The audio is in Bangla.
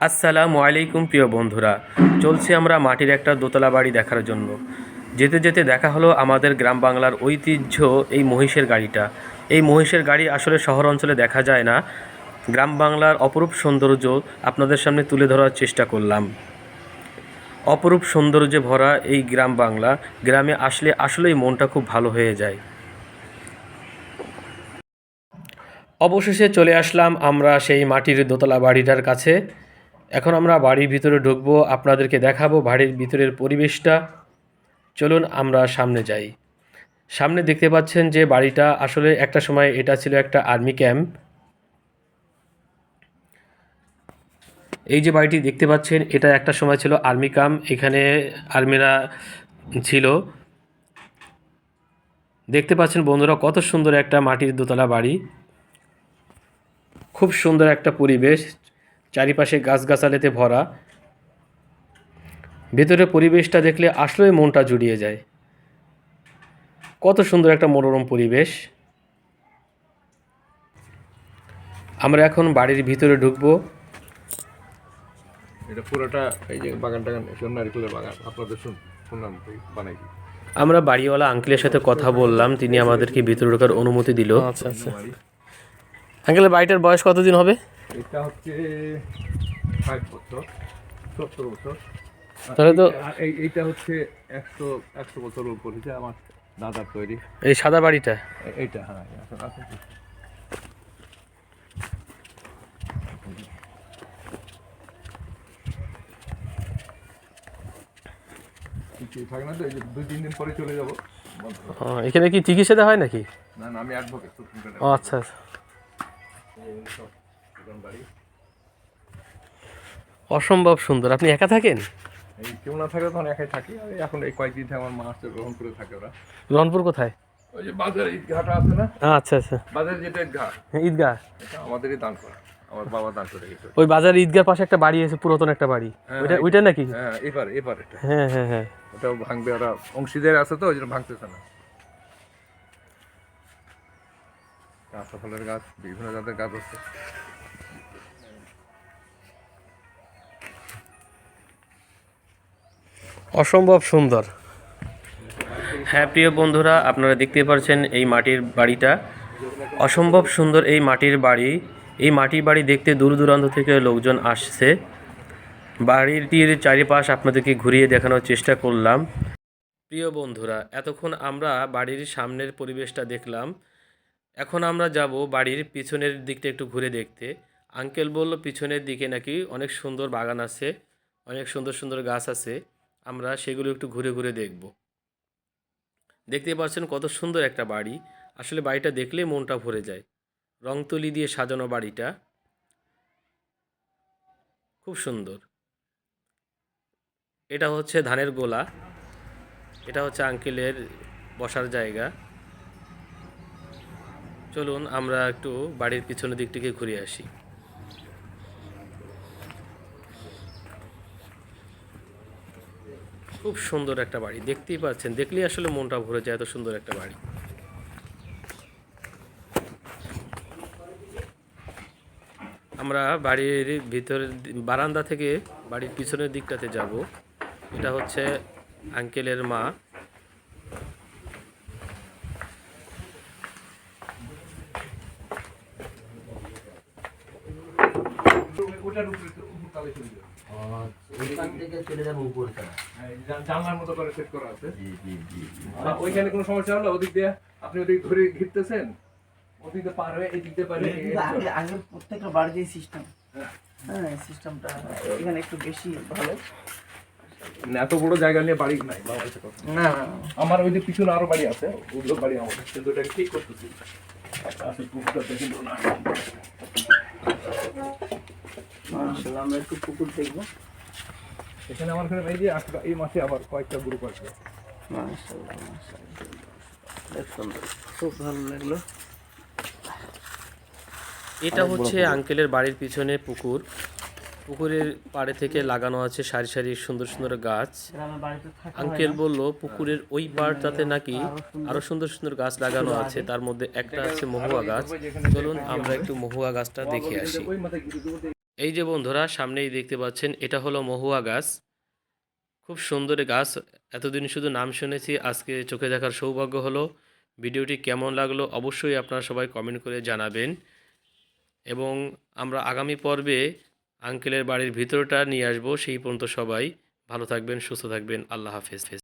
আসসালামু আলাইকুম প্রিয় বন্ধুরা, চলছি আমরা মাটির একটা দোতলা বাড়ি দেখার জন্য। যেতে যেতে দেখা হলো আমাদের গ্রাম বাংলার ঐতিহ্য এই মহিষের গাড়িটা। এই মহিষের গাড়ি আসলে শহর অঞ্চলে দেখা যায় না। গ্রাম বাংলার অপরূপ সৌন্দর্য আপনাদের সামনে তুলে ধরার চেষ্টা করলাম। অপরূপ সৌন্দর্যে ভরা এই গ্রাম বাংলা, গ্রামে আসলে আসলেই মনটা খুব ভালো হয়ে যায়। অবশেষে চলে আসলাম আমরা সেই মাটির দোতলা বাড়িটার কাছে। এখন আমরা বাড়ির ভিতরে ঢুকবো, আপনাদেরকে দেখাবো বাড়ির ভিতরের পরিবেশটা। চলুন আমরা সামনে যাই। সামনে দেখতে পাচ্ছেন যে বাড়িটা আসলে একটা সময় এটা ছিল একটা আর্মি ক্যাম্প। এই যে বাড়িটি দেখতে পাচ্ছেন এটা একটা সময় ছিল আর্মি ক্যাম্প, এখানে আর্মিরা ছিল। দেখতে পাচ্ছেন বন্ধুরা কত সুন্দর একটা মাটির দোতলা বাড়ি, খুব সুন্দর একটা পরিবেশ, চারিপাশে গাছগাছালিতে ভরা। ভেতরের পরিবেশটা দেখলে আসলে মনটা জুড়িয়ে যায়। কত সুন্দর একটা মনোরম পরিবেশ। আমরা এখন বাড়ির ভিতরে ঢুকবো। এটা পুরোটা এই যে বাগান টাগান নারিকেলের বাগান আপনাদের শুনলাম বানাইছি। আমরা বাড়িওয়ালা আঙ্কেলের সাথে কথা বললাম, তিনি আমাদেরকে ভিতরে ঢোকার অনুমতি দিল। আচ্ছা আচ্ছা। আঙ্কেলের বাড়িটার বয়স কতদিন হবে? এটা হচ্ছে 60 বছর 70 বছর। তাহলে তো এইটা হচ্ছে 100 বছর উপর হচ্ছে আমার দাদার তৈরি এই সাদা বাড়িটা। এইটা হ্যাঁ এখন আছে। কিছু থাকে না তো, এই যে 2-3 দিন পরে চলে যাবো। এখানে কি চিকিৎসা দেওয়া হয় নাকি? না না, আমি অ্যাডভোকেট। ও আচ্ছা আচ্ছা। অসম্ভব সুন্দর। আপনি একা থাকেন? এই কেউ না থাকে তখন একাই থাকি। আর এখন এই কয়েকদিন থেকে আমার মা আসছে গ্রহণ করে থাকে ওরা। রংপুর কোথায়? ওই যে বাজার ঈদগাহটা আছে না, আচ্ছা আচ্ছা। বাজার যেটা ঈদগাহ, ঈদগাহ এটা আমাদেরই দান করা, আমার বাবা দান করে গেছে। ওই বাজার ঈদগার পাশে একটা বাড়ি আছে, পুরাতন একটা বাড়ি, ওইটা ওইটা নাকি? হ্যাঁ এবার এটা হ্যাঁ হ্যাঁ হ্যাঁ। ওটাও ভাঙবে, ওরা অংশীদার আছে তো ওই জন্য ভাঙতেছে না। কাঁচা ফলের গাছ, বিভিন্ন জাতের গাছ আছে। অসম্ভব সুন্দর। হ্যাঁ প্রিয় বন্ধুরা, আপনারা দেখতে পাচ্ছেন এই মাটির বাড়িটা অসম্ভব সুন্দর। এই মাটির বাড়ি, এই মাটির বাড়ি দেখতে দূর দূরান্ত থেকে লোকজন আসছে। বাড়িটির চারিপাশ আপনাদেরকে ঘুরিয়ে দেখানোর চেষ্টা করলাম। প্রিয় বন্ধুরা, এতক্ষণ আমরা বাড়ির সামনের পরিবেশটা দেখলাম, এখন আমরা যাব বাড়ির পিছনের দিকটা একটু ঘুরে দেখতে। আঙ্কেল বলল পিছনের দিকে নাকি অনেক সুন্দর বাগান আছে, অনেক সুন্দর সুন্দর গাছ আছে, আমরা সেগুলো একটু ঘুরে ঘুরে দেখব। দেখতে পাচ্ছেন কত সুন্দর একটা বাড়ি, আসলে বাড়িটা দেখলে মনটা ভরে যায়। রংতুলি দিয়ে সাজানো বাড়িটা খুব সুন্দর। এটা হচ্ছে ধানের গোলা, এটা হচ্ছে আঙ্কেলের বসার জায়গা। চলুন আমরা একটু বাড়ির পিছনের দিক থেকে ঘুরে আসি। খুব সুন্দর একটা বাড়ি, দেখতেই পাচ্ছেন, দেখলেই আসলে মনটা ভরে যায়, এত সুন্দর একটা বাড়ি। আমরা বাড়ির ভিতরের বারান্দা থেকে বাড়ির পিছনের দিকটাতে যাব। এটা হচ্ছে আঙ্কেলের মা। জানলার মতো করে সেট করা আছে। ওইখানে কোনো সমস্যা হলো ওদিক দিয়ে আপনি ওদিক ধরে ঘিরতেছেন, ওদিকে পার হয়ে এদিক দিয়ে পারে। আগে প্রত্যেকটা বাড়িতে সিস্টেম, হ্যাঁ সিস্টেমটা এখানে একটু বেশি ভালো। এত বড় জায়গা নিয়ে বাড়ি নাই না, আমার ওই যে পিছনে আরো বাড়ি আছে, ওগুলো বাড়ি আমাদের, কিন্তু ওটাকে ঠিক করতেছি। আমরা একটু পুকুর দেখবো। এখানে আমার এই যে এই মাসে আবার কয়েকটা গ্রুপ আসবে। খুব ভালো লাগলো। এটা হচ্ছে আঙ্কেলের বাড়ির পিছনে পুকুর। পুকুরের পাড়ে থেকে লাগানো আছে সারি সারি সুন্দর সুন্দর গাছ। গ্রামের বাড়িতে থাকা হয় আঙ্কেল না। বলল পুকুরের ওই পাড়টাতে নাকি আরো সুন্দর সুন্দর গাছ লাগানো আছে, তার মধ্যে একটা আছে মহুয়া গাছ। চলুন আমরা একটু মহুয়া গাছটা দেখে আসি। ওই মাথায় ঘুরে ঘুরে এই যে বন্ধুরা সামনেই দেখতে পাচ্ছেন, এটা হলো মহুয়া গাছ। খুব সুন্দর এই গাছ, এতদিন শুধু নাম শুনেছি, আজকে চোখে দেখার সৌভাগ্য হলো। ভিডিওটি কেমন লাগলো অবশ্যই আপনারা সবাই কমেন্ট করে জানাবেন, এবং আমরা আগামী পর্বে আঙ্কেলের বাড়ির ভিতরটা নিয়ে আসবো। সেই পর্যন্ত সবাই ভালো থাকবেন, সুস্থ থাকবেন। আল্লাহ হাফেজ।